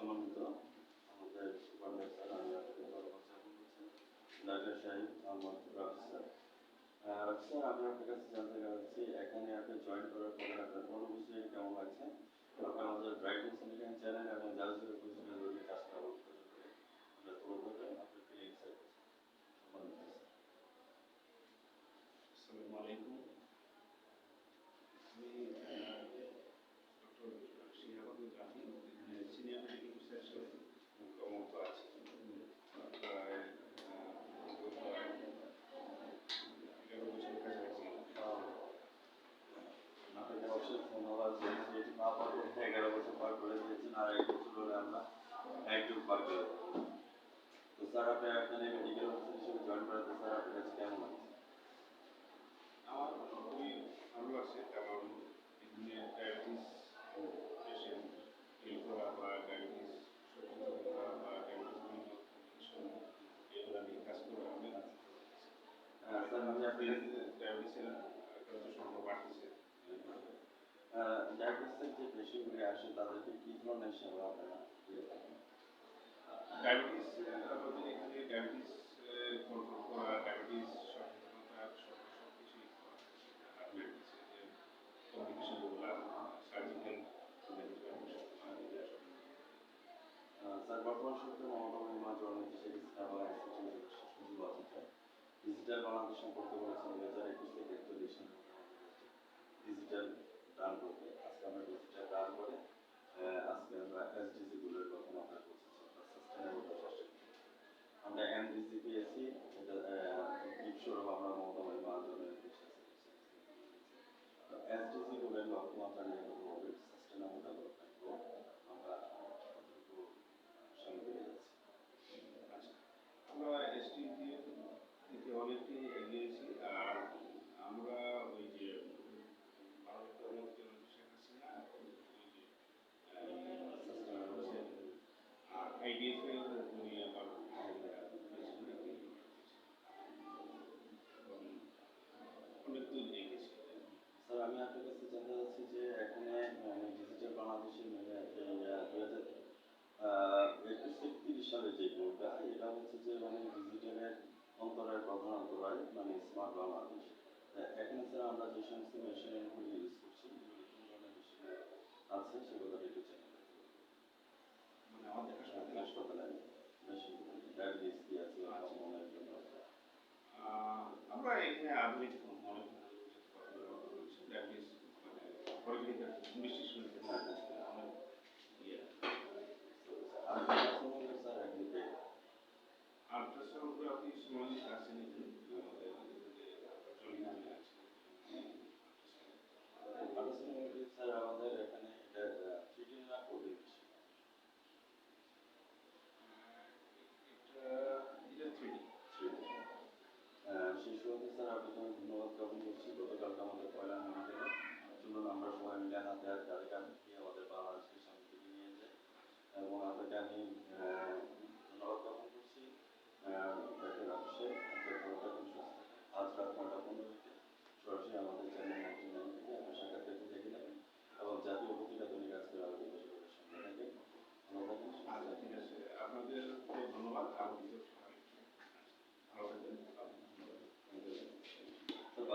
সম্মানিত আমাদের সুপারভাইজার, আমি আপনাকে ধন্যবাদ জ্ঞাপন করছি, ডাক্তার সাহেব মোহাম্মদ রাফি স্যার। স্যার, আমি আপনার কাছে জানতে চাচ্ছি, এখানে আপনি জয়েন করার পরে আপনার অনুভূতি কেমন লাগছে? আপনি আমাদের ব্রাইটনেস ইন্ডিয়ান চ্যানেল এবং জালজিরা কুইজের রোগী কাজটা অবশ্যই করে আমরা তুলে ধরবেন আপনার ফিলিংস এর সম্মানিত স্যার। আসসালামু আলাইকুম। আমি doctor Shihabuddin Rafi, senior medical officer হিসেবে কর্মরত আছি। প্রায় 11 বছর কাছাকাছি। আপনাকে অবশ্যই ধন্যবাদ যে যেটি না পার করতে 11 বছর পার করে দিয়েছেন, আর 1 বছর হলে আমরা একটু পার করে দেবো। তো স্যার, আপনি এখানে মেডিকেল অফিসার হিসেবে জয়েন করাতে স্যার আপনার কাছে কেমন লাগছে? আমার খুবই ভালো লাগছে, কারণ এখানে ডায়াবেটিস পেশেন্ট হেল করা বা ডায়াবেটিস সচেতন করা বা ডায়াবেটিস কমিউনিকেশন এগুলো নিয়ে কাজ করা অনেক স্যার, আমি আপনাকে ডায়াবেটিসের সংখ্যা বাড়তেছে। ডায়াবেটিসের যে পেশেন্টগুলি আসে তাদেরকে কি ধরনের সেবা আপনারা দিয়ে থাকেন? ডায়াবেটিস আমাদের এখানে ডায়াবেটিস কন্ট্রোল করা, ডায়াবেটিস সচেতনতা সবকিছুই করা। ডায়াবেটিসের যে কমিউনিকেশনগুলো, সার্জিক্যাল স্যার, বর্তমান সরকার মমতা বন্দ্যোপাধ্যায় জননীতি শেখ হাসিনা বাংলাদেশ সচিব আছে ডিজিটাল বাংলাদেশ সম্পর্কে বলেছেন 2021 থেকে 41 সালের মধ্যে ডিজিটাল ডান করতে। আজকে আমরা ডিজিটাল ডান করে আজকে আমরা এসডিজি গুলোর কথা মাথায় করছি, সাস্টেনেবল। আমরা এমডিজি পেয়েছি, এটা গিফটস্বরূপ আমরা মমতা বন্দ্যোপাধ্যায়ের এসডিজি গুলোর লক্ষ্যমাত্রা নিয়ে কথা বলবে, সাস্টেনেবল ডেভেলপমেন্ট গোল আমরা কতটুকু সামনে দিয়ে যাচ্ছি। আমরা এসটিডি থেকে অনেকটি এগিয়েছি। আর আমরা ওই যে ভারতের প্রধানমন্ত্রী শেখ হাসিনা আর আইডিএফ এর উনি আবার অনেক দূর এগিয়েছি। স্যার, আমি আপনার কাছে জানতে চাচ্ছি যে এখানে ডিজিটাল বাংলাদেশের 2021-30 সালে যে গোলটা, এটা হচ্ছে যে ডিজিটালের অন্তরায় প্রধান অন্তরায় স্মার্ট বাংলাদেশ। এখানে স্যার আমরা যে সমস্ত মেশিনারিগুলি ইউজ করছি, এগুলি কোন ধরনের মেশিনারি আছে সে কথাটা একটু জেনে নিতে হবে। মানে আমাদের হাসপাতালে মেশিনগুলি ডায়াবেটিস কি আছে মনের জন্য। আমরা এখানে আধুনিক অনেক ডায়াবেটিস মানে পরিবেশ মিষ্টি শুনতে অনেক ইয়ে আল্ট্রাসোনোগ্রাফি সমাজিক আছেন আমাদের জলিনামে আছে। আল্ট্রাসোনোগ্রাফি স্যার আমাদের এখানে এটা 3D না 4D মেশিন? এটা 3D। সেই সুবাদে স্যার আপনাকে আমি ধন্যবাদ জ্ঞাপন করছি। গতকালকে আমাদের পয়লা মেডিকেলে চলুন আমরা সবাই মিলে হাতে হাত কাঁধে কাঁধ মিলিয়ে আমাদের বাংলাদেশকে সামনে দিকে নিয়ে যাই, এবং আপনাকে আমি ধন্যবাদ জ্ঞাপন করছি। ডাক্তার রাফি সাহেব, আজ রাত 9:15 সরাসরি আমাদের চ্যানেল